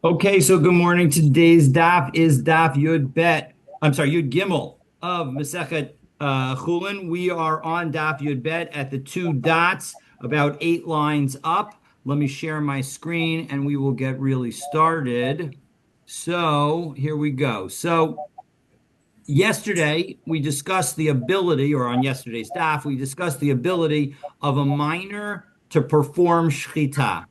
Okay, so good morning. Today's daf is daf Yud Bet. I'm sorry, Yud Gimel of Masechet Chulin. We are on daf Yud Bet at the two dots, about 8 lines up. Let me share my screen and we will get really started. So here we go. So yesterday we discussed the ability, or on yesterday's daf, we discussed the ability of a minor to perform shchita.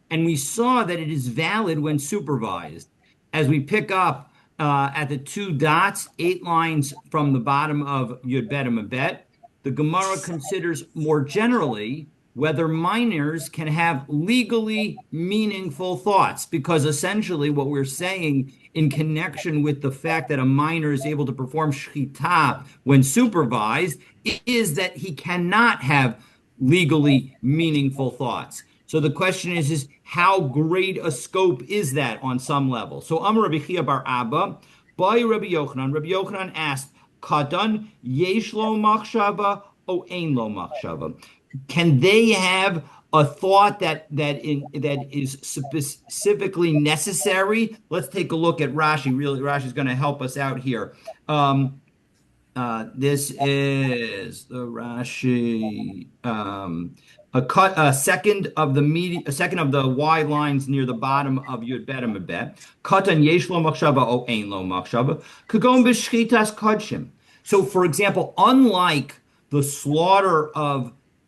And we saw that it is valid when supervised. As we pick up at the two dots, 8 lines from the bottom of Yud Bet and Bet, the Gemara considers more generally whether minors can have legally meaningful thoughts, because essentially what we're saying in connection with the fact that a minor is able to perform shchita when supervised is that he cannot have legally meaningful thoughts. So the question is how great a scope is that on some level? So Amar Rabbi Chia bar Abba, by Rabbi Yochanan. Rabbi Yochanan asked, Katan yesh lo machshava o ein lo machshava? Can they have a thought that is specifically necessary? Let's take a look at Rashi. Really, Rashi is going to help us out here. This is the Rashi. A second of a second of the Y lines near the bottom of Yud Bet and Bet. Katan yesh lo machshava o ein lo machshava. Kagon b'shchitas kodshim. So, for example, unlike the slaughter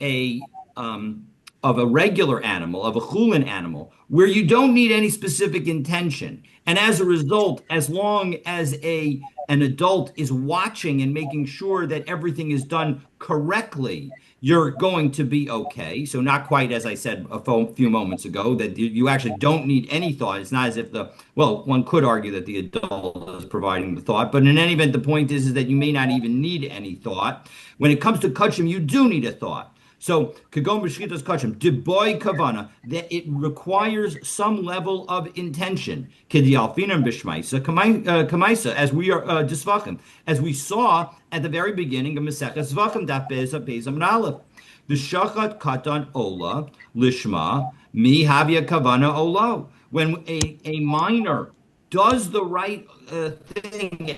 a of a regular animal, of a chulin animal, where you don't need any specific intention. And as a result, as long as an adult is watching and making sure that everything is done correctly, you're going to be okay. So not quite as I said few moments ago, that you actually don't need any thought. It's not as if well, one could argue that the adult is providing the thought, but in any event, the point is that you may not even need any thought. When it comes to kachim, you do need a thought. So, kagon b'shchitas kachim, deboy kavana, that it requires some level of intention. K'dialfinan b'shmaisa kamaisa, as we are disvachim, as we saw at the very beginning of Maseches Zvachim, daf beis amud aleph. The shachat katan ola lishma mi havia kavana olo. When a minor does the right thing,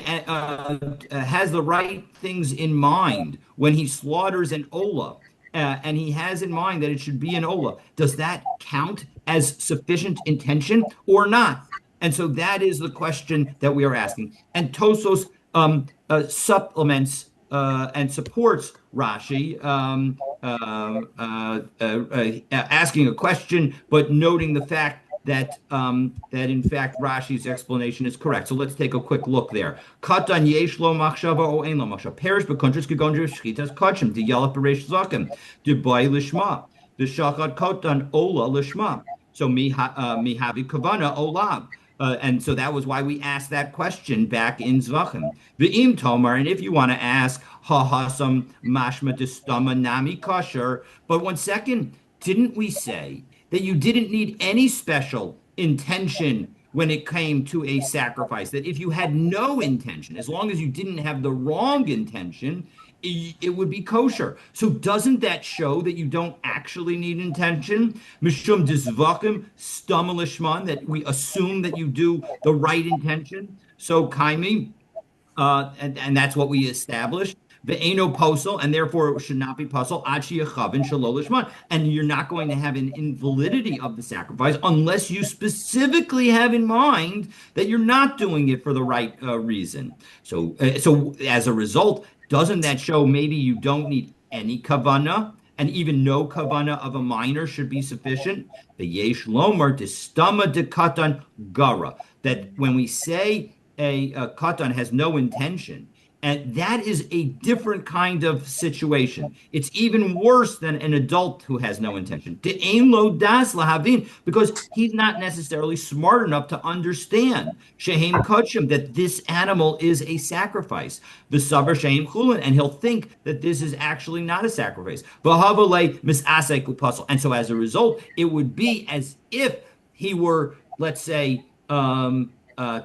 has the right things in mind when he slaughters an ola, and he has in mind that it should be an ola, does that count as sufficient intention or not? And so that is the question that we are asking. And Tosos supplements and supports Rashi, asking a question, but noting the fact that in fact Rashi's explanation is correct. So let's take a quick look there. Katan yesh lo machshava o ein lo machshava. Perish b'kontris gegonjer shchitas kachim. Di yalaf b'reish zakim. Di bay lishma. The shachat katan ola lishma. So mi havi kavana olam. And so that was why we asked that question back in Zvachim. V'im tomar, and if you want to ask, ha hasam mashma distama nami kosher. But 1 second, didn't we say that you didn't need any special intention when it came to a sacrifice? That if you had no intention, as long as you didn't have the wrong intention, it would be kosher. So doesn't that show that you don't actually need intention? Mishum disvakim stamalisman, that we assume that you do the right intention. So kaimi, and that's what we established. Ve'eno posel, and therefore it should not be posel. Achi yachavin shalolishman, and you're not going to have an invalidity of the sacrifice unless you specifically have in mind that you're not doing it for the right reason. So as a result, doesn't that show maybe you don't need any kavana, and even no kavana of a minor should be sufficient? The yesh lomer distama de katan gara, that when we say a katan has no intention, and that is a different kind of situation. It's even worse than an adult who has no intention. De'ein lo das lahavin, because he's not necessarily smart enough to understand shehem kachim, that this animal is a sacrifice. The savar shehem chulin, and he'll think that this is actually not a sacrifice. V'havole misasek u'pasel, and so as a result, it would be as if he were, let's say,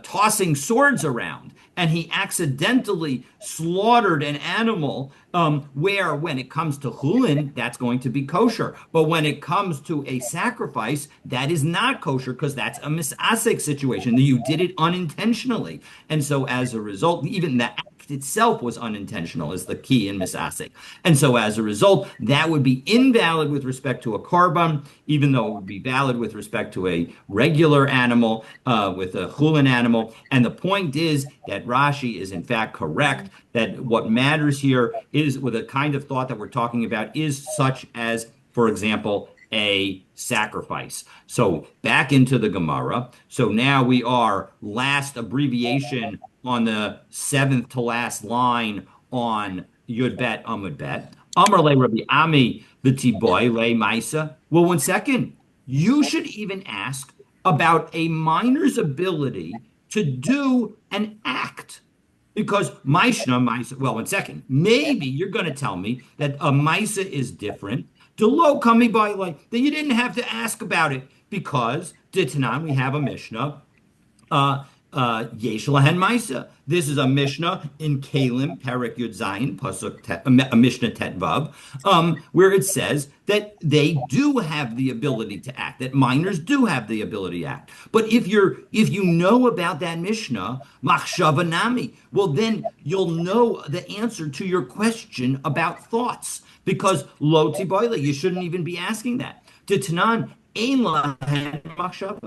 tossing swords around, and he accidentally slaughtered an animal, where when it comes to chulin, that's going to be kosher. But when it comes to a sacrifice, that is not kosher because that's a misasek situation. You did it unintentionally. And so as a result, even the act itself was unintentional, is the key in misasek. And so as a result, that would be invalid with respect to a korban, even though it would be valid with respect to a regular animal, with a chulin animal. And the point is that Rashi is in fact correct, that what matters here is, with a kind of thought that we're talking about, is such as, for example, a sacrifice. So back into the Gemara. So now we are last abbreviation on the seventh to last line on Yud Bet Amud Bet. Amar le Rabbi Ami the Tiboy le Maisa. Well, 1 second. You should even ask about a minor's ability to do an act. Because Maisa, well, 1 second. Maybe you're going to tell me that a Maisa is different. Delo coming by, like, that you didn't have to ask about it because Ditanan, we have a Mishnah. Yesh lahen Maisa. This is a Mishnah in Kalim, Perek Yud Zayin, Pasuk a Mishnah Tet Vav, where it says that they do have the ability to act, that minors do have the ability to act. But if you know about that Mishnah, Machshava Nami, well, then you'll know the answer to your question about thoughts, because Lo Tiboyle, you shouldn't even be asking that. Ditanan,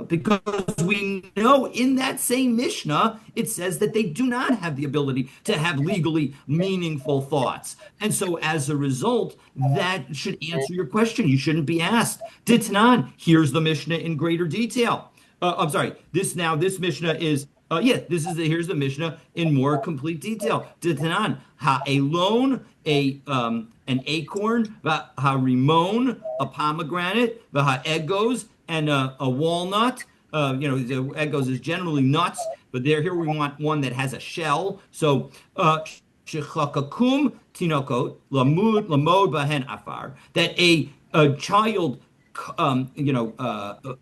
because we know in that same Mishnah, it says that they do not have the ability to have legally meaningful thoughts. And so as a result, that should answer your question. You shouldn't be asked. Ditnan, here's the Mishnah in greater detail. I'm sorry, this Mishnah is, here's the Mishnah in more complete detail. Ditnan, ha'elon, an acorn, rimon, a pomegranate, egos, and a walnut. The egos is generally nuts, but here we want one that has a shell. So, shechakakum tinokot lamod bahen afar, that a child,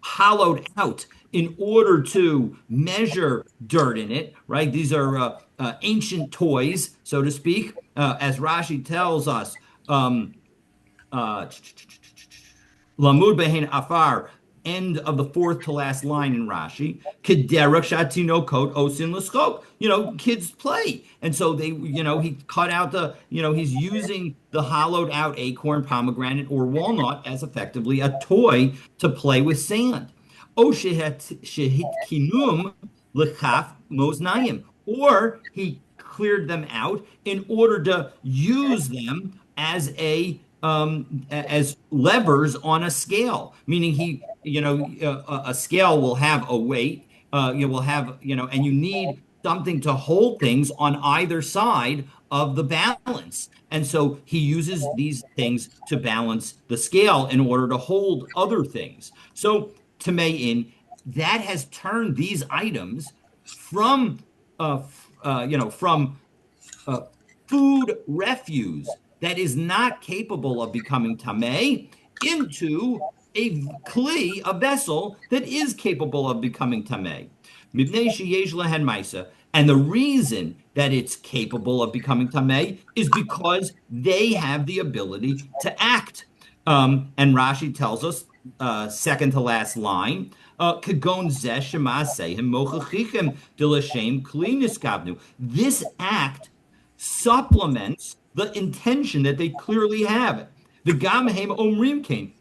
hollowed out in order to measure dirt in it, right? These are ancient toys, so to speak, as Rashi tells us. Lamud behin afar, end of the fourth to last line in Rashi. Kederach shatinokot osin l'schok. Kids play, and so they, he cut out he's using the hollowed out acorn, pomegranate, or walnut as effectively a toy to play with sand. O shehitkinum l'chaf moznayim, or he cleared them out in order to use them as as levers on a scale, meaning a scale will have a weight, and you need something to hold things on either side of the balance. And so he uses these things to balance the scale in order to hold other things. So Tamein, that has turned these items from food refuse that is not capable of becoming tamei into a kli, a vessel that is capable of becoming tamei. Mipnei sheyesh lehen maisa. And the reason that it's capable of becoming tamei is because they have the ability to act. And Rashi tells us, second to last line, kagon zeh shemasehem mochachichem dilashem kli niskabnu. This act supplements the intention that they clearly have. The Gamhem Omrim came.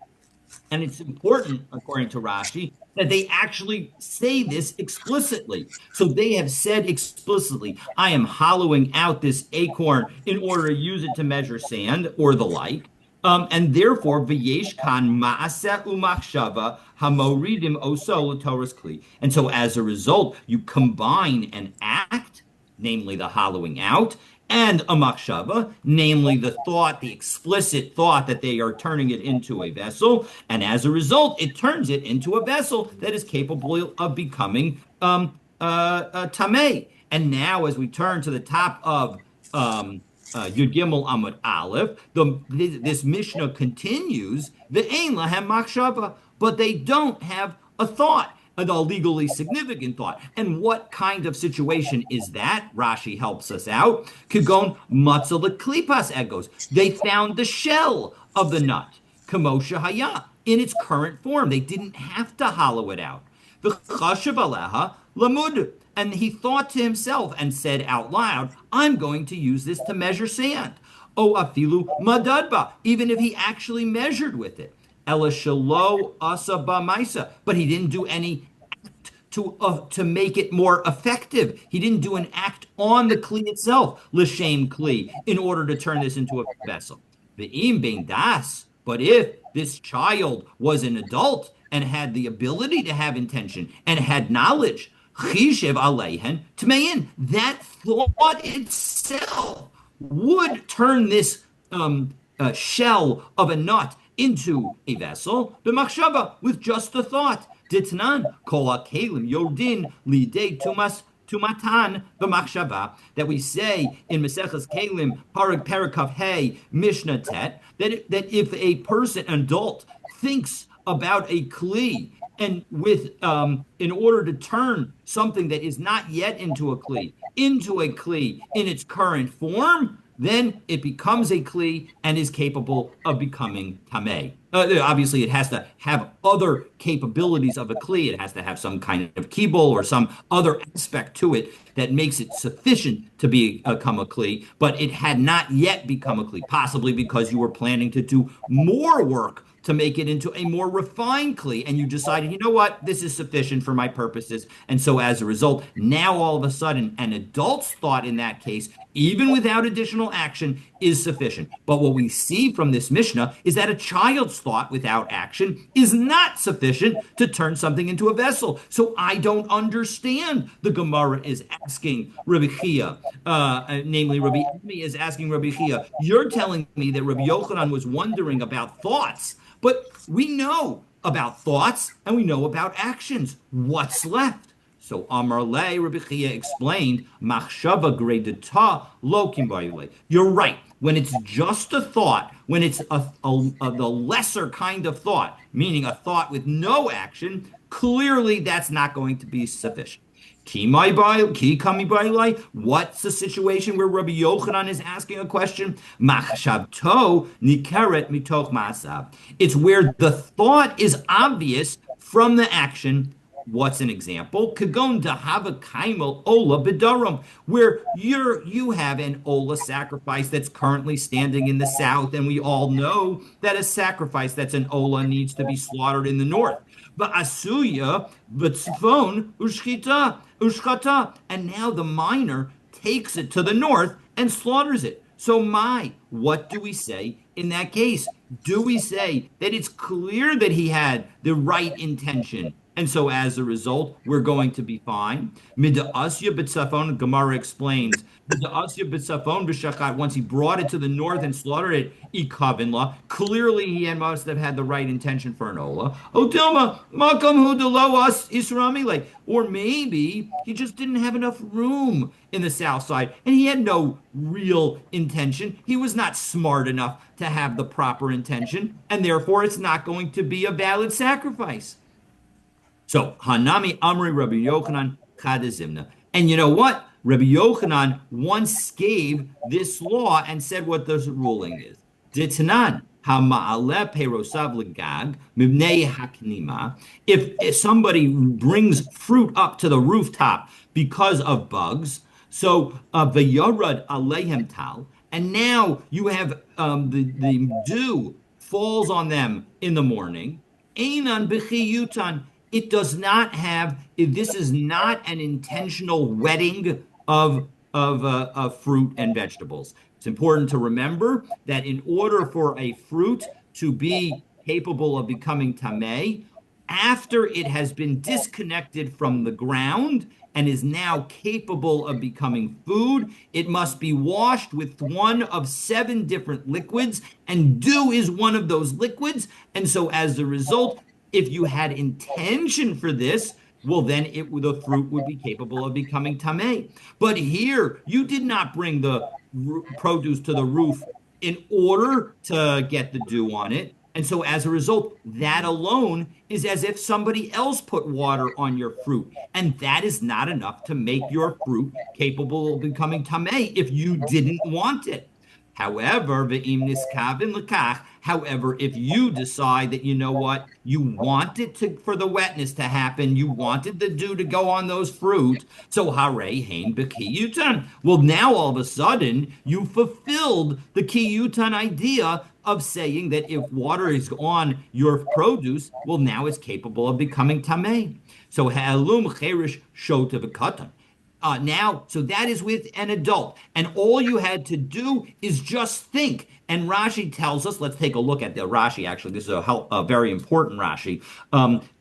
And it's important, according to Rashi, that they actually say this explicitly. So they have said explicitly, I am hollowing out this acorn in order to use it to measure sand or the like. And therefore, v'yesh kan ma'aseh u'machshava hamoridim oso l'Torah's kli. And so as a result, you combine an act, namely the hollowing out, and a machshava, namely the thought, the explicit thought that they are turning it into a vessel, and as a result, it turns it into a vessel that is capable of becoming tamei. And now, as we turn to the top of Yud Gimel Amud Aleph, this Mishnah continues, Ve'ein lahem machshava, but they don't have a thought. a legally significant thought. And what kind of situation is that? Rashi helps us out. Kagon matzah leklipas egos. They found the shell of the nut, kamosha haya, in its current form. They didn't have to hollow it out. V'chashav aleha lamud. And he thought to himself and said out loud, I'm going to use this to measure sand. O afilu madadba, even if he actually measured with it. Ela shalo asa ba'maisa, but he didn't do any act to make it more effective. He didn't do an act on the kli itself, l'shem kli, in order to turn this into a vessel. Ve'im bein das, but if this child was an adult and had the ability to have intention and had knowledge, chishev aleihen tmein, that thought itself would turn this shell of a nut into a vessel, b'machshava, with just the thought. Ditnan kol ha'kelim yodin lidei tumatan b'machshava, that we say in Maseches Kelim, Parakaf Hey, Mishnah Tet, that if a person, an adult, thinks about a kli, and with in order to turn something that is not yet into a kli in its current form, then it becomes a kli and is capable of becoming tameh. Obviously, it has to have other capabilities of a kli. It has to have some kind of kibul or some other aspect to it that makes it sufficient to become a kli, but it had not yet become a kli, possibly because you were planning to do more work to make it into a more refined kli, and you decided, you know what, this is sufficient for my purposes. And so as a result, now all of a sudden, an adult's thought in that case, even without additional action, is sufficient. But what we see from this Mishnah is that a child's thought without action is not sufficient to turn something into a vessel. So I don't understand. The Gemara is asking Rabbi Chia, namely Rabbi Emi is asking Rabbi Chia, you're telling me that Rabbi Yochanan was wondering about thoughts, but we know about thoughts and we know about actions. What's left? So Amar Le, Rabbi Chia explained, Machshava gredita lokim ba'ilei. You're right. When it's just a thought, when it's the lesser kind of thought, meaning a thought with no action, clearly that's not going to be sufficient. What's the situation where Rabbi Yochanan is asking a question? Machshavto nikeret mitoch ma'asav. It's where the thought is obvious from the action. What's an example? Kagon dahava kaimel ola bedarum, where you have an ola sacrifice that's currently standing in the south, and we all know that a sacrifice that's an ola needs to be slaughtered in the north. But asuya b'tzfon ushchata, and now the miner takes it to the north and slaughters it. So what do we say in that case? Do we say that it's clear that he had the right intention, and so as a result, we're going to be fine? Mida asya b'tzafon, Gemara explains, Mida asya b'tzafon b'shachat, once he brought it to the north and slaughtered it, ikavinla, clearly he must have had the right intention for an ola. Odilma, makam hu deloas isramile, or maybe he just didn't have enough room in the south side, and he had no real intention. He was not smart enough to have the proper intention, and therefore it's not going to be a valid sacrifice. So, Hanami Amri Rabbi Yochanan Chadazimna. And you know what? Rabbi Yochanan once gave this law and said what the ruling is. Ditnan Hama'ale Perosav Legag Mibnei Haknima. If somebody brings fruit up to the rooftop because of bugs, so Vayarad Alehem Tal, and now you have the dew falls on them in the morning. Einan B'chiyutan. It does not have, this is not an intentional wetting of fruit and vegetables. It's important to remember that in order for a fruit to be capable of becoming tameh, after it has been disconnected from the ground and is now capable of becoming food, it must be washed with one of 7 different liquids, and dew is one of those liquids. And so as a result, if you had intention for this, well, then the fruit would be capable of becoming tameh. But here, you did not bring the produce to the roof in order to get the dew on it. And so as a result, that alone is as if somebody else put water on your fruit. And that is not enough to make your fruit capable of becoming tameh if you didn't want it. However, however, if you decide that you know what, you want it to for the wetness to happen, you wanted the dew to go on those fruit, so hare hein b'kiyutan. Well, now all of a sudden you fulfilled the kiyutan idea of saying that if water is on your produce, well, now it's capable of becoming tameh. So ha'alum cherish shota v'katan. So that is with an adult. And all you had to do is just think. And Rashi tells us, let's take a look at the Rashi, actually. This is a very important Rashi.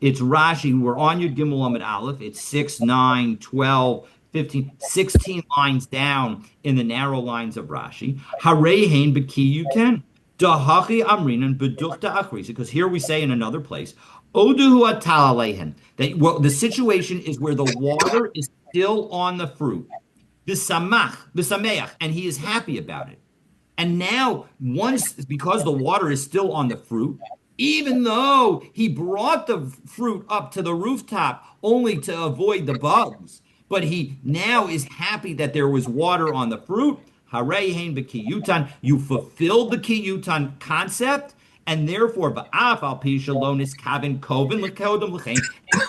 It's Rashi, we're on Yud Gimel Amud Aleph. It's 6, 9, 12, 15, 16 lines down in the narrow lines of Rashi. Harehein b'ki yuten. Dahachi amrinan b'duchta achrisa. Because here we say in another place, Oduhu atal alehen. That the situation is where the water is still on the fruit. B'sameach, and he is happy about it. And now, because the water is still on the fruit, even though he brought the fruit up to the rooftop only to avoid the bugs, but he now is happy that there was water on the fruit. Harehein b'kiyutan, you fulfilled the kiyutan concept, and therefore,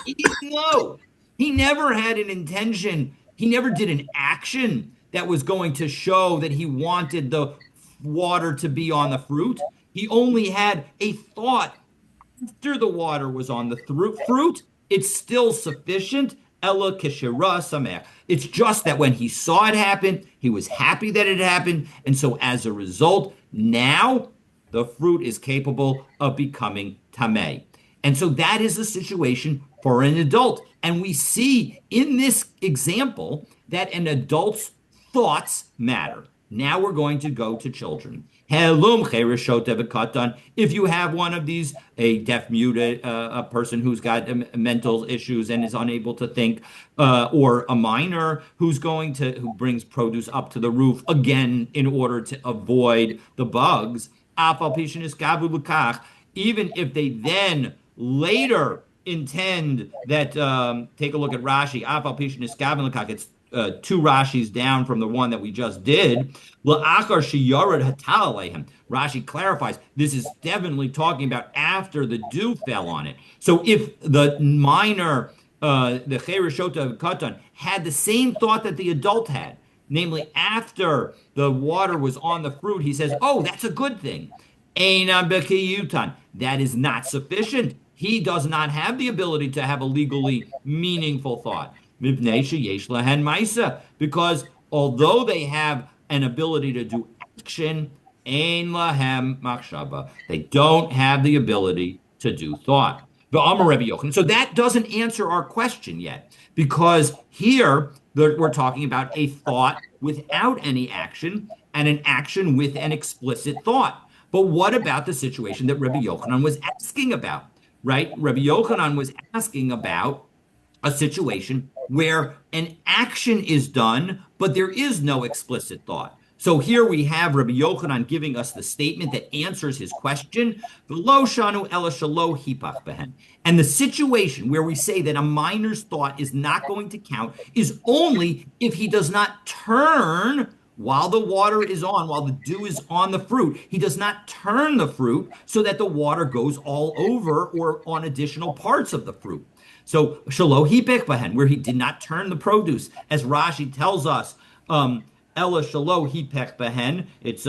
even though he never had an intention, he never did an action that was going to show that he wanted the water to be on the fruit. He only had a thought after the water was on the fruit. It's still sufficient. Ella kishira samer. It's just that when he saw it happen, he was happy that it happened, and so as a result, now the fruit is capable of becoming tameh. And so that is the situation for an adult. And we see in this example that an adult's thoughts matter. Now we're going to go to children. If you have one of these, a deaf mute, a person who's got mental issues and is unable to think, or a minor who brings produce up to the roof again in order to avoid the bugs, even if they then later intend that, take a look at Rashi, it's two Rashis down from the one that we just did. Rashi clarifies this is definitely talking about after the dew fell on it. So if the minor, the Chereshota Katan, had the same thought that the adult had, namely after the water was on the fruit, he says, oh, that's a good thing. That is not sufficient. He does not have the ability to have a legally meaningful thought. Because although they have an ability to do action, they don't have the ability to do thought. So that doesn't answer our question yet, because here we're talking about a thought without any action and an action with an explicit thought. But what about the situation that Rabbi Yochanan was asking about, right? Rabbi Yochanan was asking about a situation where an action is done, but there is no explicit thought. So here we have Rabbi Yochanan giving us the statement that answers his question. And the situation where we say that a minor's thought is not going to count is only if he does not turn while the water is on, while the dew is on the fruit. He does not turn the fruit so that the water goes all over or on additional parts of the fruit. So shelo hipech bahen, where he did not turn the produce, as Rashi tells us, ella shelo hipech bahen. It's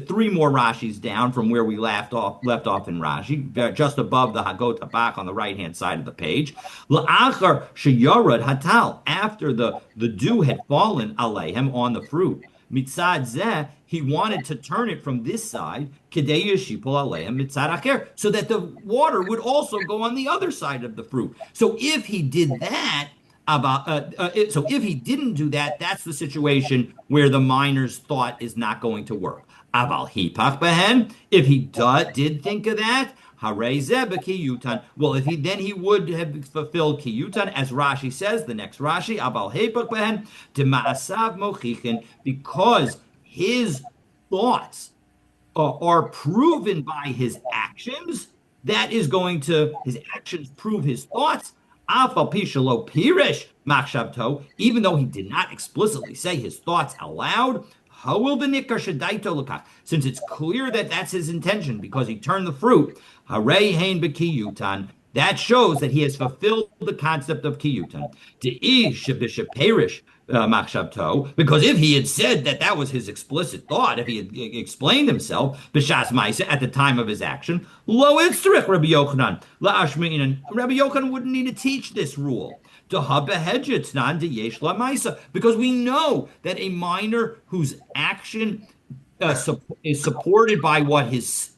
three more Rashis down from where we left off in Rashi, just above the Hagot Tabach on the right hand side of the page. La'achar sheyarad hatal, after the dew had fallen aleihem on the fruit. Mitzad zeh, he wanted to turn it from this side, kedei yeshipol aleihem mitzad acher, so that the water would also go on the other side of the fruit. So if he did that, so if he didn't do that, that's the situation where the minor's thought is not going to work. Aval hipach behen, if he did think of that, harei kiyutan. Well, if he would have fulfilled kiyutan, as Rashi says, the next Rashi, aval hipach behen, to ma'asav mochichin, because his thoughts are proven by his actions, that is going to, his actions prove his thoughts. Afal pishalo pirish machshavto, even though he did not explicitly say his thoughts aloud. Since it's clear that that's his intention because he turned the fruit, hare hein bekiyutan, that shows that he has fulfilled the concept of kiyutan. Because if he had said that that was his explicit thought, if he had explained himself b'shas ma'isa at the time of his action, lo itzrich Rabbi Yochanan la'ashmi'inan. Rabbi Yochanan wouldn't need to teach this rule. Because we know that a minor whose action is supported by what his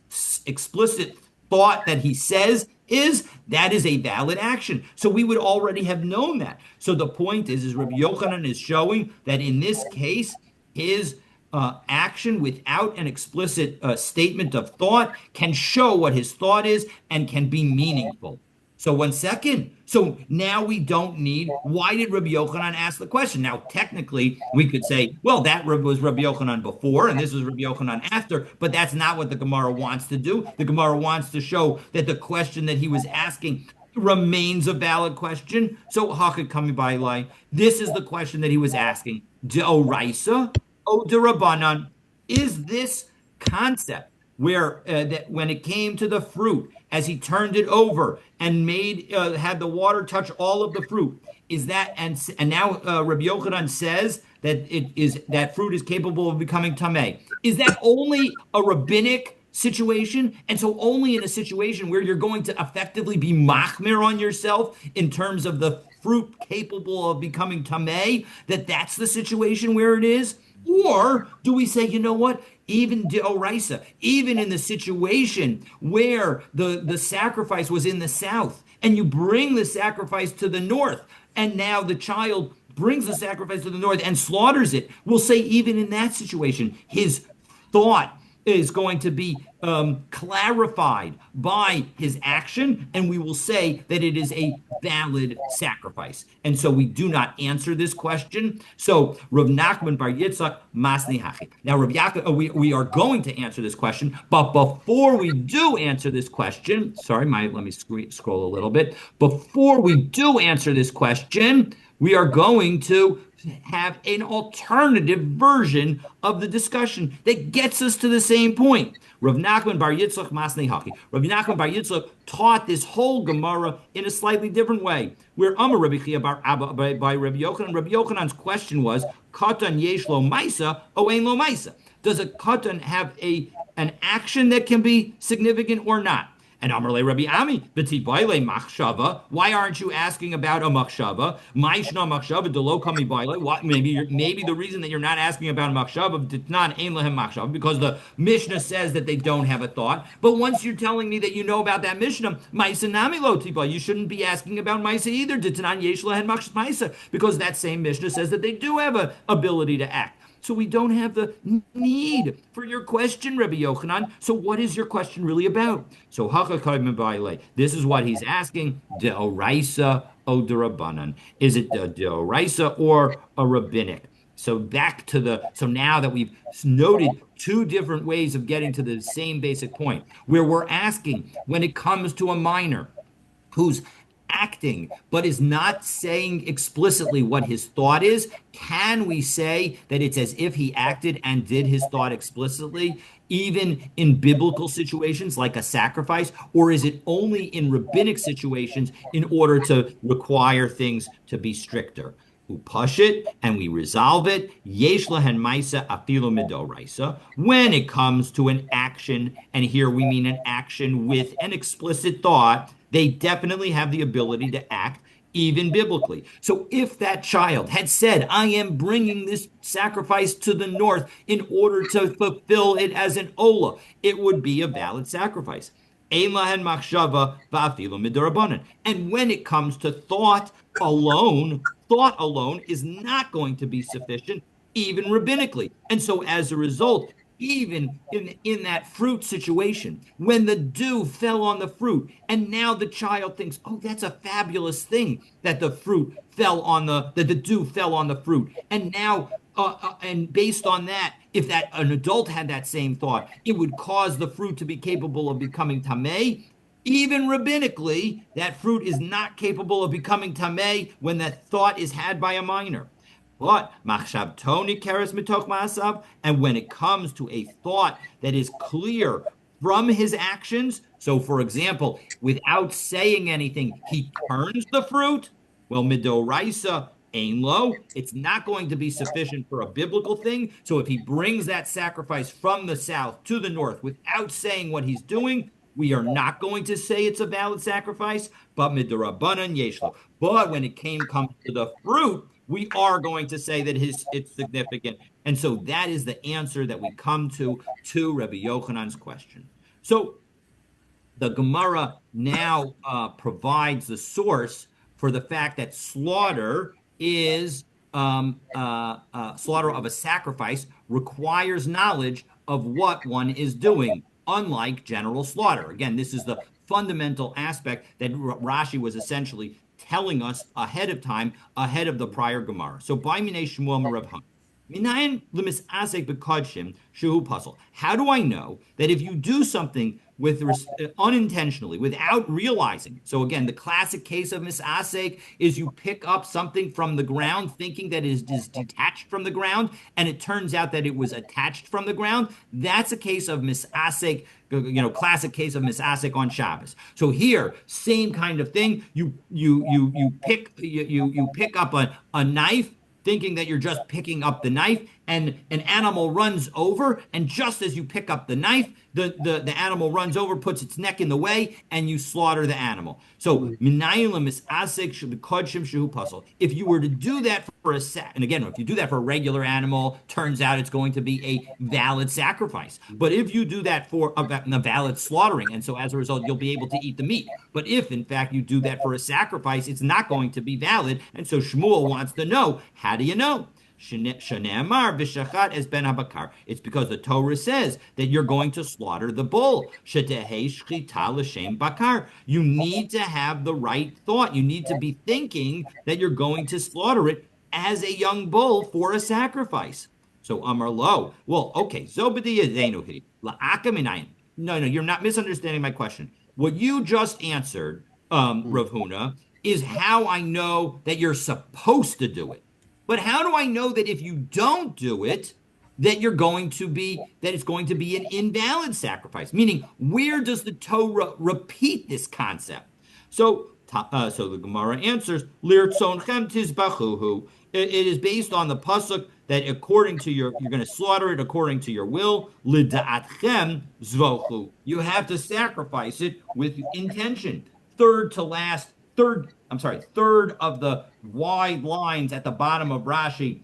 explicit thought that he says is, that is a valid action. So we would already have known that. So the point is Rabbi Yochanan is showing that in this case, his action without an explicit statement of thought can show what his thought is and can be meaningful. So 1 second. So now we don't need, why did Rabbi Yochanan ask the question? Now, technically, we could say, well, that was Rabbi Yochanan before, and this was Rabbi Yochanan after, but that's not what the Gemara wants to do. The Gemara wants to show that the question that he was asking remains a valid question. So, Hakad Kami Bailai, this is the question that he was asking. De'oraisa o derabanan? Is this concept where that when it came to the fruit, as he turned it over and made had the water touch all of the fruit, is that and now Rabbi Yochanan says that it is that fruit is capable of becoming tameh? Is that only a rabbinic situation? And so only in a situation where you're going to effectively be machmir on yourself in terms of the fruit capable of becoming tameh, that's the situation where it is? Or do we say, you know what, even deoraisa, even in the situation where the sacrifice was in the south and you bring the sacrifice to the north, and now the child brings the sacrifice to the north and slaughters it, we'll say even in that situation, his thought is going to be clarified by his action, and we will say that it is a valid sacrifice. And so we do not answer this question. So Rav Nachman Bar Yitzchak Masni Hachi. Now Rav Yaakov, we are going to answer this question, but before we do answer this question, sorry, let me scroll a little bit. Before we do answer this question, we are going to have an alternative version of the discussion that gets us to the same point. Rav Nachman Bar Yitzchak Masnei Haki. Rav Nachman Bar Yitzchak taught this whole Gemara in a slightly different way. Where Amar Rabbi Chia Bar Abba by Rabbi Yochanan. Rabbi Yochanan's question was, Katan yesh lo maisa o ein lo maisa? Does a katan have an action that can be significant or not? And Amarle Rabbi Ami, b'tibayle machshava. Why aren't you asking about a machshava? Ma'ishna machshava delo kami bayle. Maybe the reason that you're not asking about a machshava ditnan ein lehem machshava because the Mishnah says that they don't have a thought. But once you're telling me that you know about that Mishnah, ma'isa nami lo tiba, you shouldn't be asking about ma'isa either. Ditnan yesh lehen ma'isa because that same Mishnah says that they do have an ability to act. So we don't have the need for your question, Rabbi Yochanan. So what is your question really about? So this is what he's asking. Deoraisa o derabanan. Is it the deoraisa or a rabbinic? So now that we've noted two different ways of getting to the same basic point, where we're asking when it comes to a minor who's acting, but is not saying explicitly what his thought is, can we say that it's as if he acted and did his thought explicitly, even in biblical situations like a sacrifice? Or is it only in rabbinic situations in order to require things to be stricter? We push it and we resolve it. Yesh lahen maisa afilu midoraisa. When it comes to an action, and here we mean an action with an explicit thought, they definitely have the ability to act even biblically. So if that child had said, I am bringing this sacrifice to the north in order to fulfill it as an olah, it would be a valid sacrifice. And when it comes to thought alone is not going to be sufficient, even rabbinically. And so as a result, even in that fruit situation, when the dew fell on the fruit, and now the child thinks, oh, that's a fabulous thing that the dew fell on the fruit. And now, and based on that, if that an adult had that same thought, it would cause the fruit to be capable of becoming tamei. Even rabbinically, that fruit is not capable of becoming tamei when that thought is had by a minor. But machshav toni keres mitoch ma'asav, and when it comes to a thought that is clear from his actions, so for example, without saying anything, he turns the fruit. Well, midoraisa ain lo, it's not going to be sufficient for a biblical thing. So if he brings that sacrifice from the south to the north without saying what he's doing, we are not going to say it's a valid sacrifice, but midorabanan yeshlo. But when it comes to the fruit, we are going to say that it's significant. And so that is the answer that we come to Rabbi Yochanan's question. So the Gemara now provides the source for the fact that slaughter is slaughter of a sacrifice requires knowledge of what one is doing, unlike general slaughter. Again, this is the fundamental aspect that Rashi was essentially telling us ahead of time, ahead of the prior Gemara. So, by Minei Shmuel Rav Hana. How do I know that if you do something with unintentionally, without realizing? So again, the classic case of misasek is you pick up something from the ground, thinking that it is detached from the ground, and it turns out that it was attached from the ground. That's a case of misasek, classic case of misasek on Shabbos. So here, same kind of thing. You pick up a knife, thinking that you're just picking up the knife, and an animal runs over, and just as you pick up the knife, the animal runs over, puts its neck in the way, and you slaughter the animal. So, if you were to do that and again, if you do that for a regular animal, turns out it's going to be a valid sacrifice. But if you do that for a valid slaughtering, and so as a result, you'll be able to eat the meat. But if, in fact, you do that for a sacrifice, it's not going to be valid. And so Shmuel wants to know, how do you know? It's because the Torah says that you're going to slaughter the bull. You need to have the right thought. You need to be thinking that you're going to slaughter it as a young bull for a sacrifice. So Amar Lo. Well, okay. No, you're not misunderstanding my question. What you just answered, Rav Huna, is how I know that you're supposed to do it. But how do I know that if you don't do it, that it's going to be an invalid sacrifice? Meaning, where does the Torah repeat this concept? So the Gemara answers, "Lirtzonchem tizbachuhu." It is based on the pasuk that according to you're going to slaughter it according to your will. Lida'atchem zvochu. You have to sacrifice it with intention. Third of the wide lines at the bottom of Rashi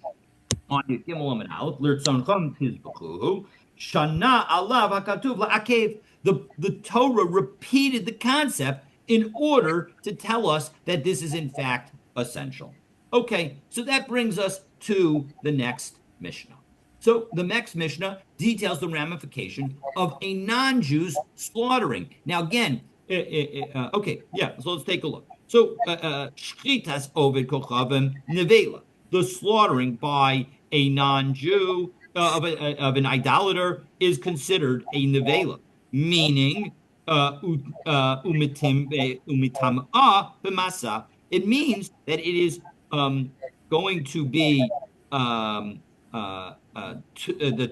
on the Gimel and Aleph, Lirtzonchem tizbachuhu, Shana alav hakatuv la'akev. The Torah repeated the concept in order to tell us that this is in fact essential. Okay, so that brings us to the next Mishnah. So the next Mishnah details the ramification of a non-Jew's slaughtering. Now again, okay, yeah, so let's take a look. So, shchitas oved kochavim nevela, the slaughtering by a non-Jew of an idolater is considered a nevela, meaning umitam'a b'masa. It means that it is going to be the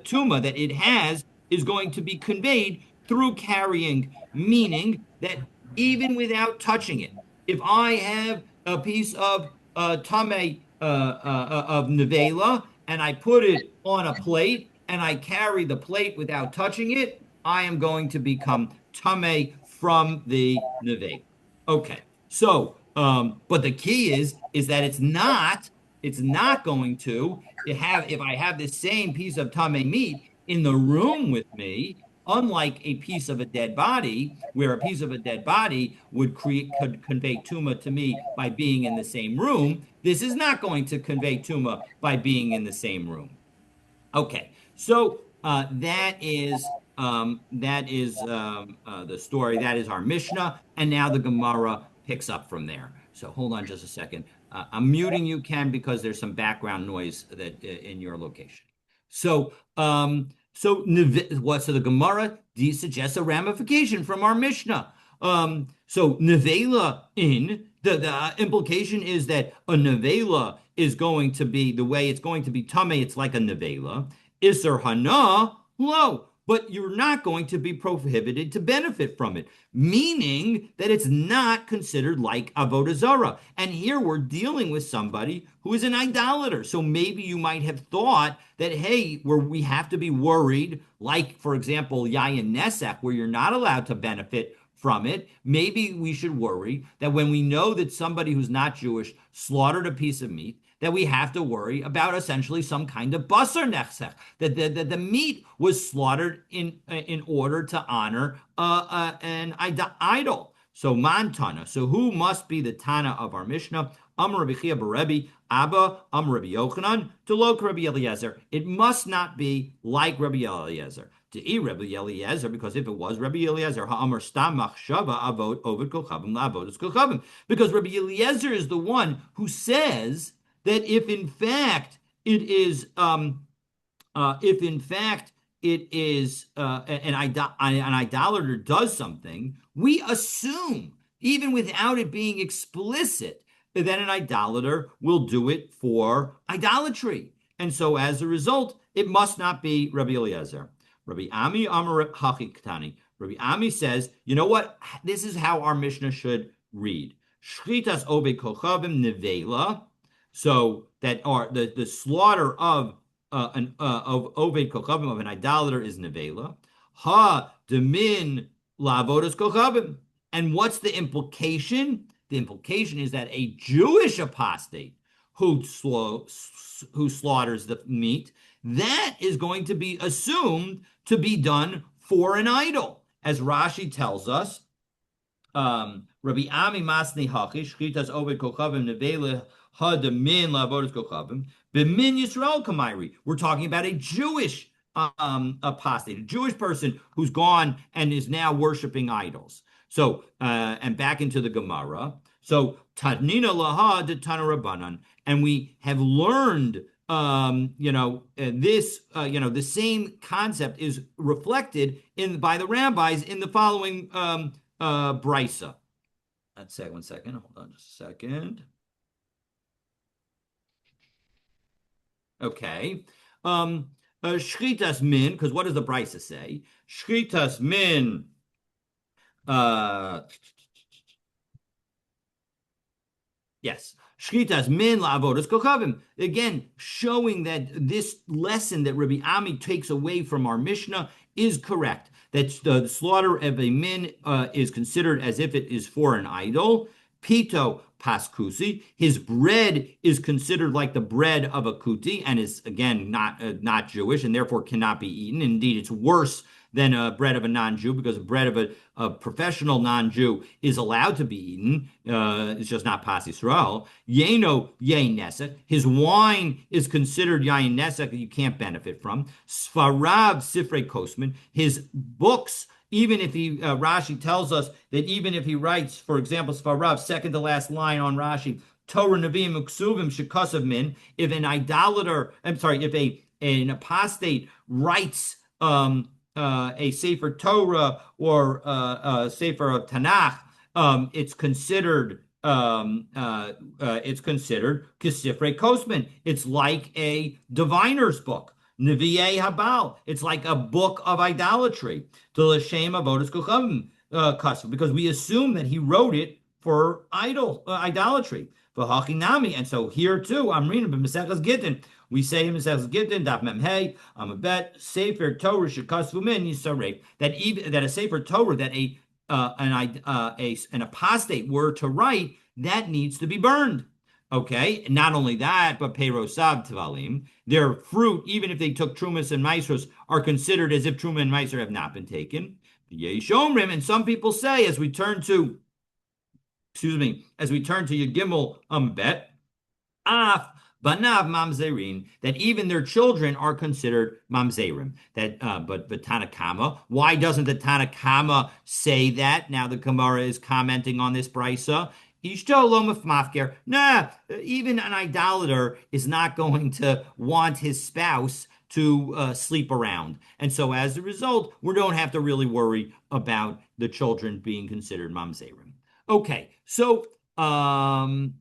tuma that it has is going to be conveyed through carrying, meaning that even without touching it, if I have a piece of tameh of nevela and I put it on a plate and I carry the plate without touching it, I am going to become tameh from the nevela. Okay, so but the key is that it's not going to have, if I have this same piece of tameh meat in the room with me, unlike a piece of a dead body, where a piece of a dead body could convey tuma to me by being in the same room. This is not going to convey tuma by being in the same room. Okay, so that is the story. That is our Mishnah, and now the Gemara picks up from there. So hold on just a second. I'm muting you, Ken, because there's some background noise that in your location. So the Gemara suggests a ramification from our Mishnah. So nevela in the implication is that a nevela is going to be the way it's going to be tame. It's like a nevela. Iser hana lo, but you're not going to be prohibited to benefit from it, meaning that it's not considered like avodah zarah. And here we're dealing with somebody who is an idolater. So maybe you might have thought that, hey, where we have to be worried, like, for example, yayin nesach, where you're not allowed to benefit from it. Maybe we should worry that when we know that somebody who's not Jewish slaughtered a piece of meat, that we have to worry about essentially some kind of basar nechsech, that the meat was slaughtered in order to honor an idol. So man tana. So who must be the tana of our Mishnah? Amar Rabbi Chia Barebi Abba Amar Rabbi Yochanan to lo Rabbi Eliezer. It must not be like Rabbi Eliezer. To eat Rabbi Eliezer, because if it was Rabbi Eliezer, ha'amar stam machshava avot ovid kochavim la'avodas kochavim, because Rabbi Eliezer is the one who says that if in fact it is an idolater does something, we assume, even without it being explicit, that an idolater will do it for idolatry. And so as a result, it must not be Rabbi Eliezer. Rabbi Ami Amar Hachi Rabbi Ami says, you know what? This is how our Mishnah should read. Shchitas Oved Kochavim Nevela. So that are the slaughter of Oved Kochavim, of an idolater, is Nevela. Ha Demin Lavodas Kochavim. And what's the implication? The implication is that a Jewish apostate who slaughters the meat, that is going to be assumed to be done for an idol. As Rashi tells us, Rabbi Ami Masni Hachi, Shchitas Oved Kochavim Nevela Ha Demin Lavodas Kochavim, B'min Yisrael Kamairi. We're talking about a Jewish apostate, a Jewish person who's gone and is now worshiping idols. So, and back into the Gemara. So, Tadnina Laha de Tana Rabbanan, and we have learned, the same concept is reflected by the rabbis in the following brisa. Let's say 1 second. Hold on just a second. Okay. Shchitas min, because what does the brisa say? Shchitas min. Yes. Shchitas min la'avodas kochavim. Again, showing that this lesson that Rabbi Ami takes away from our Mishnah is correct. That the slaughter of a min is considered as if it is for an idol. Pito paskusi. His bread is considered like the bread of a kuti and is, again, not Jewish and therefore cannot be eaten. Indeed, it's worse than a bread of a non-Jew, because bread of a professional non-Jew is allowed to be eaten. It's just not pas Yisrael. Yeno yain nesek. His wine is considered yain nesek that you can't benefit from. Sfarav sifrei kosman. His books, even if he, Rashi tells us that even if he writes, for example, Sfarav, second to last line on Rashi, Torah Nevi'im Uksuvim Shekasav Min, if an apostate writes a Sefer Torah or a Sefer of Tanakh, it's considered Kisifrei Kosman. It's like a diviner's book. Nevi'ei Habal. It's like a book of idolatry. To l'shem avodas kochavim custom, because we assume that he wrote it for idolatry. V'hachinami, and so here too, I'm reading b'Maseches Gittin. We say in Maseches Gittin, Daf Mem Hey, Amabet Sefer Torah shekasvu min yisarei, that a Sefer Torah that an apostate were to write, that needs to be burned. Okay, not only that, but peirosav tvalim, their fruit, even if they took trumas and maasros, are considered as if truma and maaser have not been taken. Yeshomrim, and some people say, as we turn to Yagimel Bet, Af Banav Mamzerin, that even their children are considered Mamzerim. But Tanakama, why doesn't the Tanakama say that? Now the Gemara is commenting on this brisa. Nah, even an idolater is not going to want his spouse to sleep around. And so as a result, we don't have to really worry about the children being considered mamzerim. Okay, so having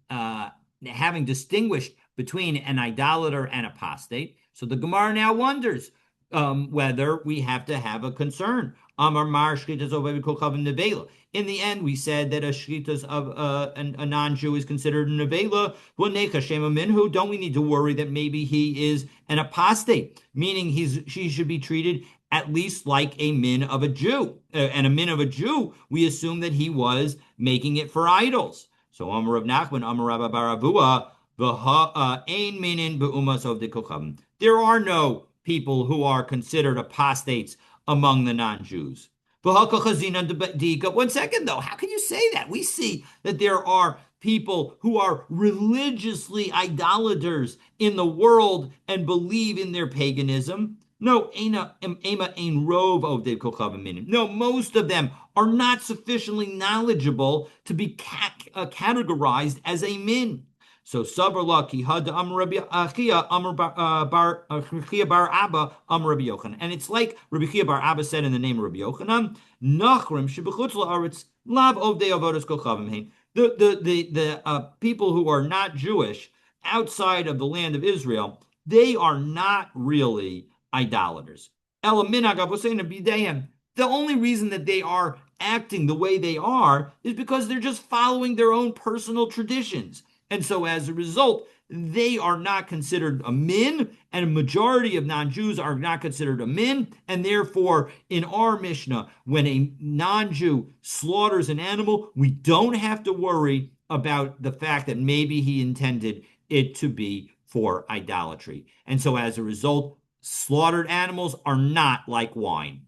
distinguished between an idolater and apostate, so the Gemara now wonders whether we have to have a concern. Amar mar shchitas oved kol chavim nevela. In the end, we said that a shchitas of a non-Jew is considered a nevela. Minhu. Don't we need to worry that maybe he is an apostate, meaning she should be treated at least like a min of a Jew. And a min of a Jew, we assume that he was making it for idols. So Amar Rav Nachman, Amar Rabba bar Avua, ein minin be'umas of the kochavim. There are no people who are considered apostates among the non-Jews. One second, though. How can you say that? We see that there are people who are religiously idolaters in the world and believe in their paganism. No, no, most of them are not sufficiently knowledgeable to be categorized as a min. So Sabarla ki had Amar Rabbi Achia Amar bar Abba Amar Rabbi Yochanan, and it's like Rabbi Chia bar Abba said in the name of Rabbi Yochanan, Nachrim shebechutz la'aretz lav ovdei avodas kochavim hein. The people who are not Jewish outside of the land of Israel, they are not really idolaters. The only reason that they are acting the way they are is because they're just following their own personal traditions. And so as a result, they are not considered a min, and a majority of non-Jews are not considered a min. And therefore, in our Mishnah, when a non-Jew slaughters an animal, we don't have to worry about the fact that maybe he intended it to be for idolatry. And so as a result, slaughtered animals are not like wine.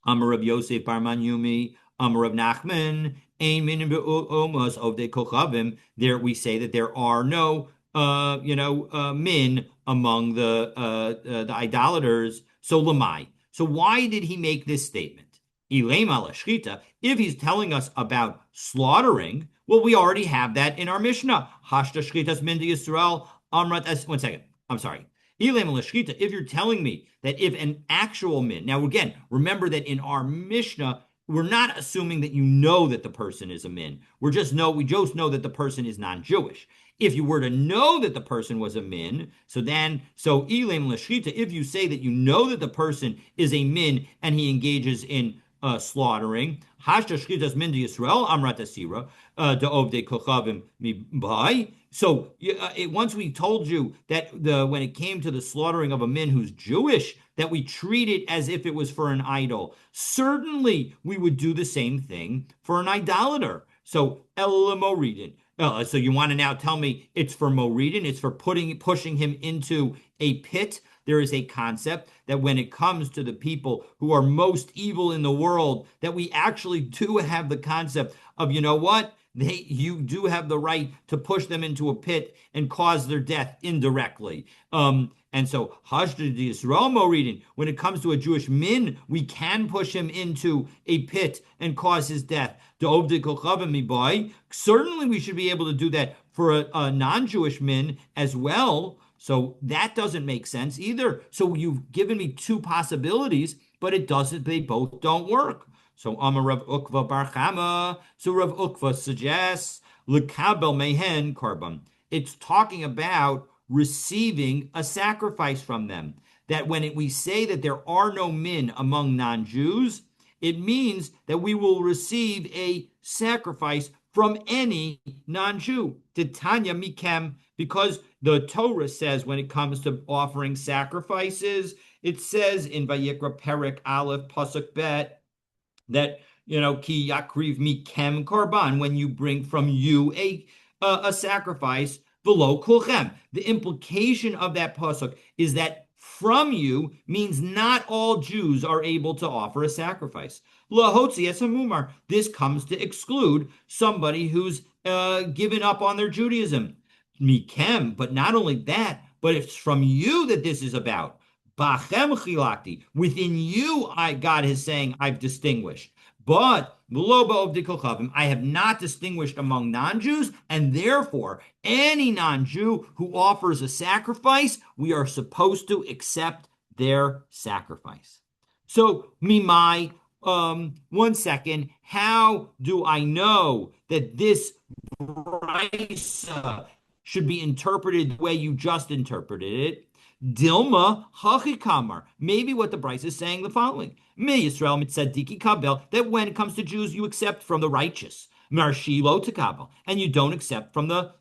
Amar Rav Yosef bar Manyumi, Amar Rav Nachman, Ein min be'umas of the kochavim. There we say that there are no, min among the idolaters. So lamai. So why did he make this statement? If he's telling us about slaughtering, well, we already have that in our Mishnah. Hashta shchitas min Yisrael amrat. 1 second. I'm sorry. If you're telling me that if an actual min, now again, remember that in our Mishnah, we're not assuming that you know that the person is a min. We just know that the person is non-Jewish. If you were to know that the person was a min, if you say that you know that the person is a min and he engages in slaughtering, so once we told you that when it came to the slaughtering of a min who's Jewish, that we treat it as if it was for an idol, certainly we would do the same thing for an idolater. So Moridin. So you want to now tell me it's for Moridin, it's for pushing him into a pit. There is a concept that when it comes to the people who are most evil in the world, that we actually do have the concept of, you know what? You do have the right to push them into a pit and cause their death indirectly. And so, when it comes to a Jewish min, we can push him into a pit and cause his death. Certainly, we should be able to do that for a non-Jewish min as well. So that doesn't make sense either. So you've given me two possibilities, but they both don't work. So Amar Rav Ukva bar Chama. So Rav Ukva suggests lekabel mehen korban. It's talking about receiving a sacrifice from them. That when we say that there are no min among non-Jews, it means that we will receive a sacrifice from any non-Jew. Titanya mikem, because the Torah says when it comes to offering sacrifices, it says in Vayikra Perek Aleph Pasuk Bet that, ki yakriv mikem korban, when you bring from you a sacrifice, v'lo kulchem. The implication of that pasuk is that from you means not all Jews are able to offer a sacrifice. Lahotzi es hamumar. This comes to exclude somebody who's given up on their Judaism. Mikem, but not only that, but it's from you that this is about. Bachem chilakti. Within you, God is saying, I've distinguished. But I have not distinguished among non-Jews, and therefore, any non-Jew who offers a sacrifice, we are supposed to accept their sacrifice. So, Mimai, 1 second, how do I know that this brisa should be interpreted the way you just interpreted it? Dilma hachikamar. Maybe what the brisa is saying the following: Me Yisrael mitzadiki kabel, that when it comes to Jews, you accept from the righteous. Marshilo to kabel, and you don't accept from the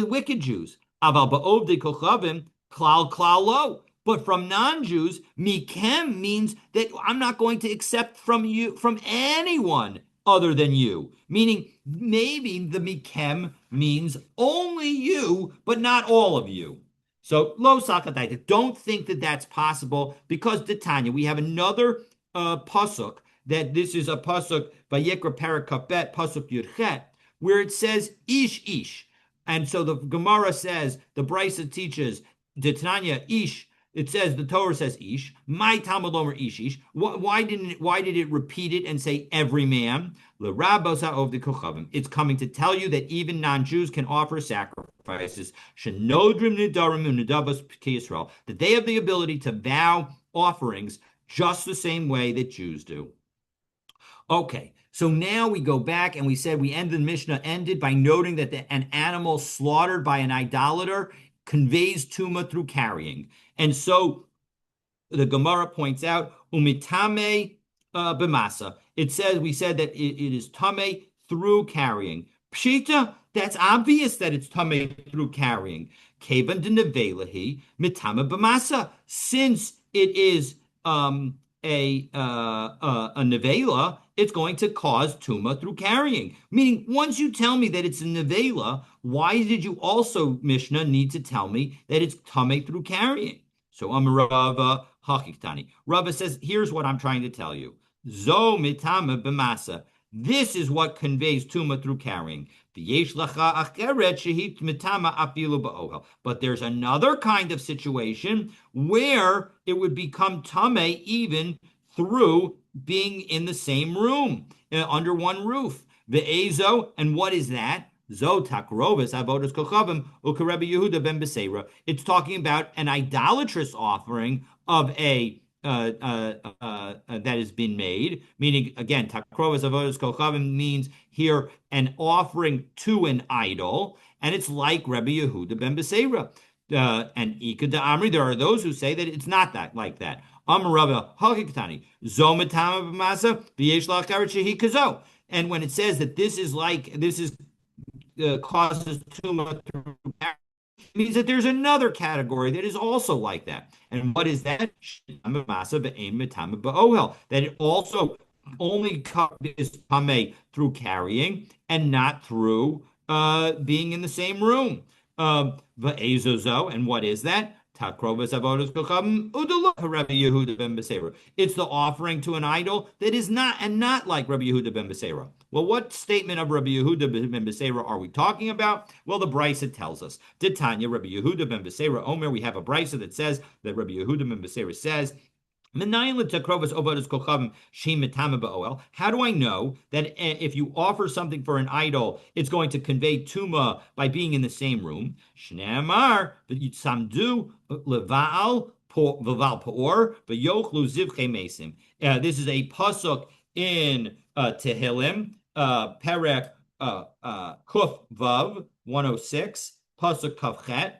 wicked Jews. Aval ba'ovdei kochavim klal lo. But from non-Jews, mikem means that I'm not going to accept from you, from anyone other than you. Meaning, maybe the mikem means only you, but not all of you. So, lo sakataita. Don't think that that's possible because Tanya, we have another pasuk that this is a pasuk Vayikra Parakapet pasuk Yudchet, where it says ish ish, and so the Gemara says the Brisa teaches Tanya ish. It says the Torah says ish. My Talmud Omer ish ish. Why did it repeat it and say every man? It's coming to tell you that even non-Jews can offer sacrifices. That they have the ability to vow offerings just the same way that Jews do. Okay, so now we go back and we said we ended the Mishnah ended by noting that an animal slaughtered by an idolater conveys tuma through carrying. And so the Gemara points out, umitame b'masa. We said that it is tame through carrying. Pshita, that's obvious that it's tame through carrying. Kevan de nevelahi mitame b'masa. Since it is a nevela, it's going to cause tuma through carrying. Meaning, once you tell me that it's a nevela, why did you also, Mishnah, need to tell me that it's tame through carrying? So Rava Hachiktani. Rava says, here's what I'm trying to tell you. Zo mitama b'masa. This is what conveys tuma through carrying. But there's another kind of situation where it would become tame even through being in the same room, under one roof. Ve'ezo, and what is that? Zo takrovis avodas kochavim ukarebi Yehuda ben Beseira. It's talking about an idolatrous offering of a that has been made, meaning again, takrovis avodas kochavim means here an offering to an idol, and it's like Rabbi Yehuda ben Beseira. And Ika de Amri, there are those who say that it's not that like that. Amarava Hakikatani Zomatama B'masa V'yesh Lachar Shehi Kazo. And when it says that this is causes tumor through it means that there's another category that is also like that. And what is that? That it also only is tame through carrying and not through being in the same room. And what is that? It's the offering to an idol that is not like Rabbi Yehuda ben Beseira. Well, what statement of Rabbi Yehuda ben Beseira are we talking about? Well, the Brisa tells us. Tanya, Rabbi Yehuda ben Beseira Omer, we have a Brisa that says that Rabbi Yehuda ben Beseira says, how do I know that if you offer something for an idol, it's going to convey tuma by being in the same room? Shneamar, samdu leval poor, mesim. This is a pasuk in Tehillim, Perek Kuf Vav 106, pasuk Kavchet.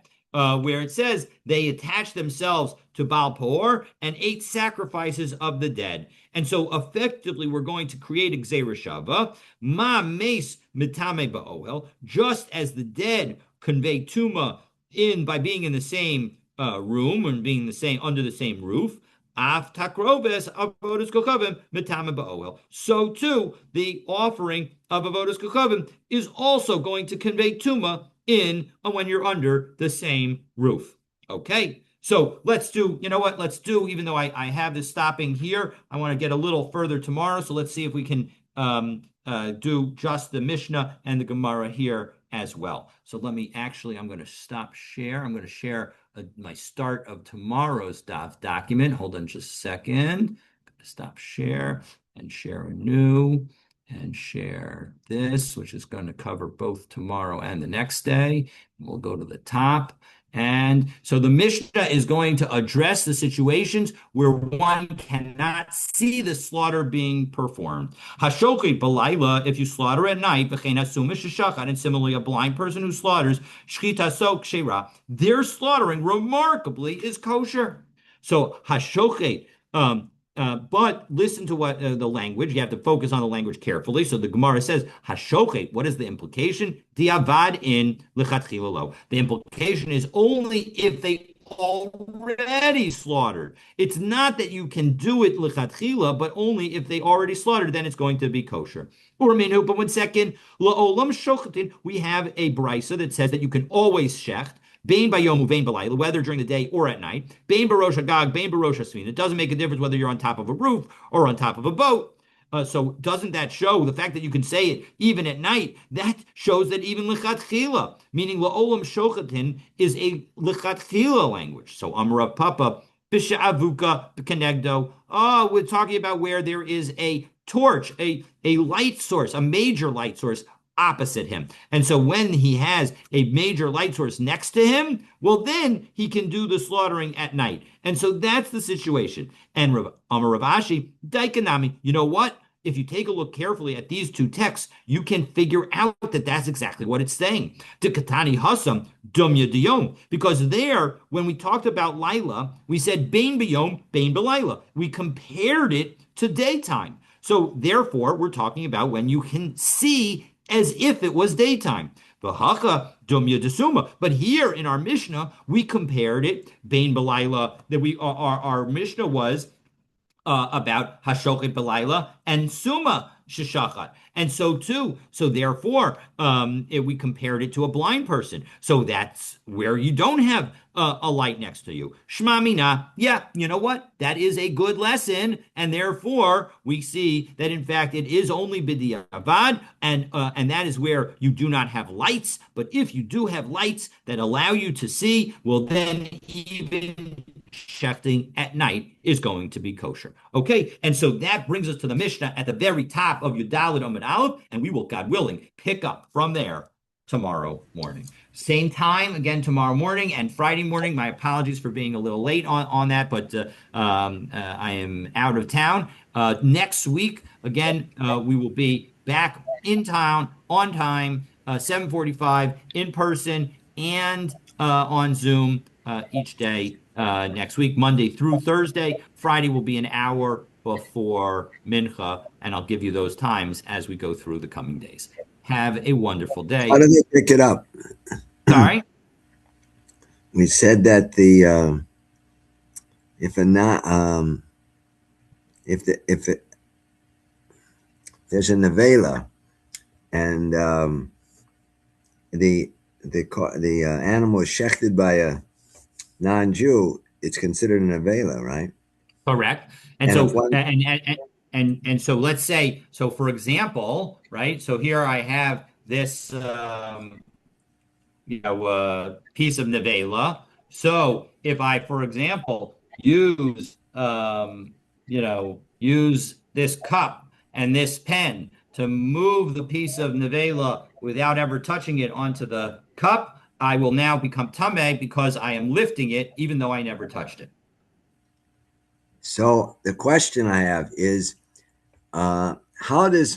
Where it says they attached themselves to Baal Peor and ate sacrifices of the dead. And so effectively we're going to create a Gzeira Shava, ma mes mitame ba'oel, just as the dead convey tuma by being in the same room and being under the same roof. Af takroves avodas kochavim mitame ba'oel. So too, the offering of avodas kochavim is also going to convey tuma when you're under the same roof. Okay, so let's do, even though I have this stopping here, I want to get a little further tomorrow, so let's see if we can do just the Mishnah and the Gemara here as well. So I'm going to stop share. I'm going to share my start of tomorrow's Daf document. Hold on just a second. Stop share and share anew. And share this, which is going to cover both tomorrow and the next day. We'll go to the top. And so the Mishnah is going to address the situations where one cannot see the slaughter being performed. Hashokri balayla, if you slaughter at night, and similarly a blind person who slaughters, shchita sok shera, their slaughtering remarkably is kosher. So hashokri, but listen to what the language. You have to focus on the language carefully. So the Gemara says, "Hashochet." What is the implication? Diavad in lichatchila lo. The implication is only if they already slaughtered. It's not that you can do it lichatchila, but only if they already slaughtered. Then it's going to be kosher. Or minu. But 1 second, laolam shochetin. We have a brisa that says that you can always shecht. Bain bayom uvein balayla, whether during the day or at night. Bain barosh hagag, bain barosh hasmin. It doesn't make a difference whether you're on top of a roof or on top of a boat. So doesn't that show the fact that you can say it even at night? That shows that even lichatchila, meaning la'olam shochatin, is a lichatchila language. So Amrav Papa b'sha'avuka b'kenegdo. Oh, we're talking about where there is a torch, a light source, a major light source opposite him. And so when he has a major light source next to him, well, then he can do the slaughtering at night. And so that's the situation. And Amar Rav Ashi, Daikanami, you know what? If you take a look carefully at these two texts, you can figure out that that's exactly what it's saying. Dekatani Hasam, Dumya Diyom. Because there, when we talked about Lila, we said Bain Biyom, Bain Belila. We compared it to daytime. So therefore, we're talking about when you can see as if it was daytime. V'hacha dumya desuma. But here in our Mishnah, we compared it, Bain Belayla, that our Mishnah was about Hashochet Belayla and Suma Shishachat. And so too, so therefore, we compared it to a blind person. So that's where you don't have a light next to you. Shma mina, yeah, you know what? That is a good lesson, and therefore we see that in fact it is only b'diavad, and that is where you do not have lights. But if you do have lights that allow you to see, well, then even shechting at night is going to be kosher. Okay, and so that brings us to the Mishnah at the very top of Yudalid Amud Aleph, and we will, God willing, pick up from there tomorrow morning. Same time again tomorrow morning and Friday morning. My apologies for being a little late on that, but I am out of town. Next week, again, we will be back in town on time, 7:45 in person and on Zoom each day next week, Monday through Thursday. Friday will be an hour before Mincha, and I'll give you those times as we go through the coming days. Have a wonderful day. How do they pick it up? Sorry? We said that the if there's a nevela and the animal is shechted by a non-Jew, it's considered a nevela, right? Correct. And so let's say, so for example, right? So here I have this piece of nevela. So if I, for example, use use this cup and this pen to move the piece of nevela without ever touching it onto the cup, I will now become tameh because I am lifting it even though I never touched it. So the question I have is, how do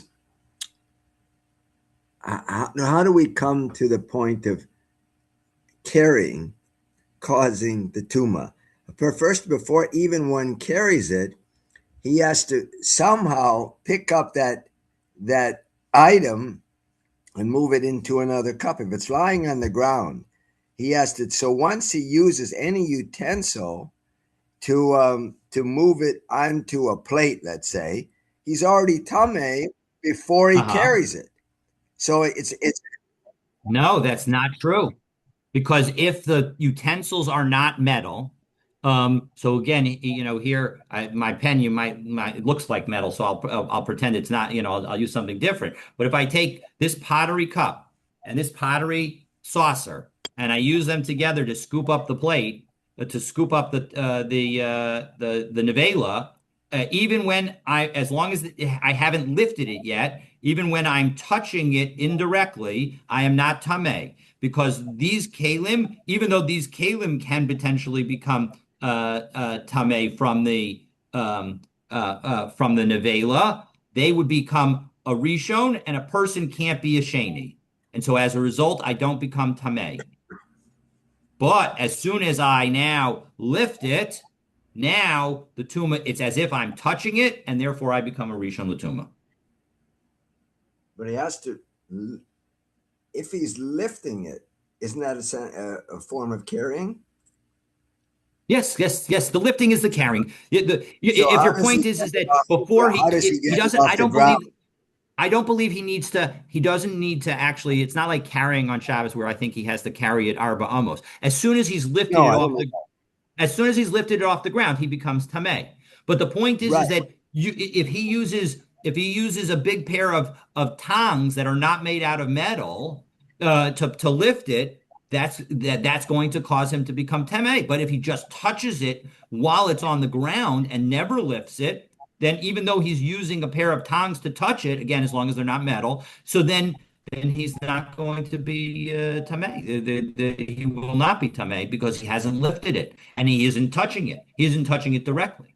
we come to the point of carrying, causing the tuma? First, before even one carries it, he has to somehow pick up that item and move it into another cup. If it's lying on the ground, he has to. So once he uses any utensil to move it onto a plate, let's say, he's already tameh before he carries it. So it's no, that's not true. Because if the utensils are not metal, so again, here my pen, it looks like metal, so I'll pretend it's not. I'll use something different. But if I take this pottery cup and this pottery saucer and I use them together to scoop up the plate, to scoop up the nevela, even when as long as I haven't lifted it yet, even when I'm touching it indirectly, I am not tameh. because these kalim, even though these kalim can potentially become tameh from the nevela, they would become a rishon, and a person can't be a sheni. And so as a result, I don't become tameh. But as soon as I now lift it, now the tuma, it's as if I'm touching it, and therefore I become a rishon l'tuma. But he has to, if he's lifting it, isn't that a form of carrying? Yes, yes, yes. The lifting is the carrying. So If how your does he point get is it that off the before ground? How does he he get it doesn't, off the ground? I don't believe he needs to, he doesn't need to actually, it's not like carrying on Shabbos where I think he has to carry it arba amos. As soon as he's lifted No, it I off don't know. as soon as he's lifted it off the ground, he becomes tameh. But the point is Right. that if he uses a big pair of tongs that are not made out of metal to lift it, that's going to cause him to become tameh. But if he just touches it while it's on the ground and never lifts it, then even though he's using a pair of tongs to touch it, again, as long as they're not metal, so then he's not going to be tameh. He will not be tameh because he hasn't lifted it and he isn't touching it. He isn't touching it directly.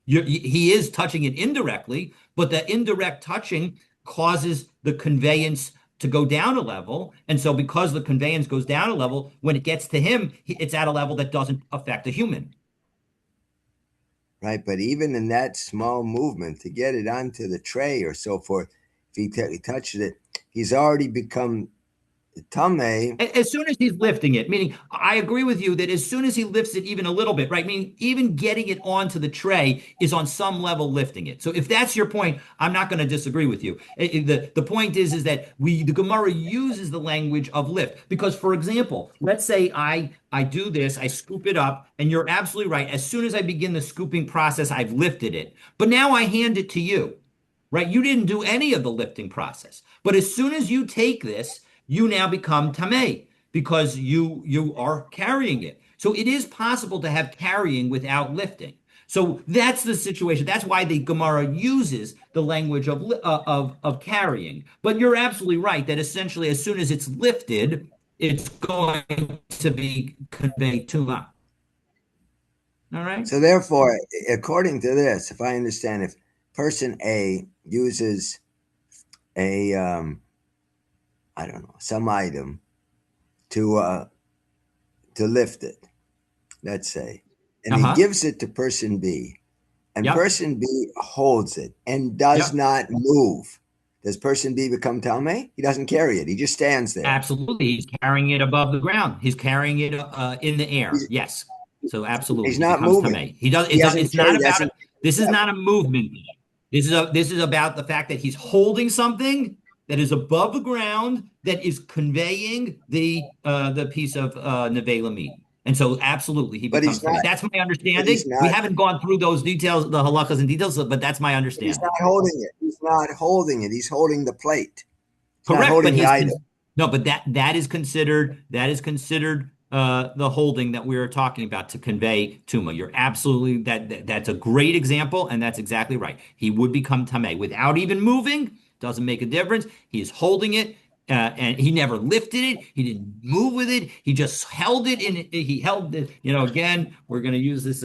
He is touching it indirectly, but the indirect touching causes the conveyance to go down a level. And so because the conveyance goes down a level, when it gets to him, it's at a level that doesn't affect a human. Right. But even in that small movement to get it onto the tray or so forth, if he touches it, he's already become tame. As soon as he's lifting it, meaning I agree with you that as soon as he lifts it even a little bit, right? Meaning even getting it onto the tray is on some level lifting it. So if that's your point, I'm not going to disagree with you. The point is that the Gemara uses the language of lift because, for example, let's say I do this, I scoop it up, and you're absolutely right. As soon as I begin the scooping process, I've lifted it, but now I hand it to you, right? You didn't do any of the lifting process. But as soon as you take this, you now become tameh because you are carrying it. So it is possible to have carrying without lifting. So that's the situation. That's why the Gemara uses the language of carrying. But you're absolutely right that essentially, as soon as it's lifted, it's going to be conveyed to. All right. So therefore, according to this, if I understand, if person A uses a I don't know, some item to lift it, let's say, and he Uh-huh. gives it to person B, and Yep. person B holds it and does Yep. not move. Does person B become Talmay? He doesn't carry it. He just stands there. Absolutely. He's carrying it above the ground. He's carrying it in the air. He's, Yes. So absolutely, he's he not becomes moving. tamei. He does. He hasn't It's not carried. He about. hasn't. This is not a movement. This is about the fact that he's holding something that is above the ground that is conveying the piece of nevela meat. And so absolutely, he But becomes he's not. tamei. That's my But he's understanding. We not. haven't gone through those details, the halachas and details, but that's my But he's not understanding. holding it. He's not holding it. He's holding the plate. He's not Correct, but holding the item. no, but that is considered the holding that we were talking about to convey tuma. You're absolutely that's a great example, and that's exactly right. He would become tameh without even moving. Doesn't make a difference. He is holding it, and he never lifted it. He didn't move with it. He just held it, and he held it. Again, we're going to use this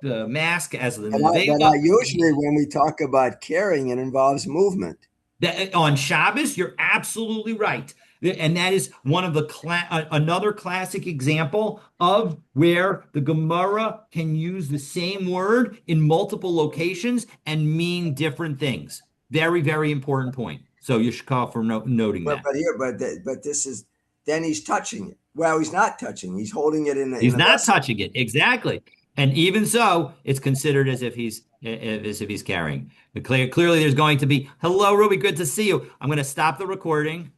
mask as the But I nevela. usually, when we talk about carrying, it involves movement. That on Shabbos, you're absolutely right. And that is one of another classic example of where the Gemara can use the same word in multiple locations and mean different things. Very, very important point. So you should call for noting But that. but here, but this is then he's touching it. Well, he's not touching. He's holding it in He's a not vessel. touching it. Exactly. And even so, it's considered as if he's carrying. Clearly, there's going to be, hello, Ruby, good to see you. I'm going to stop the recording.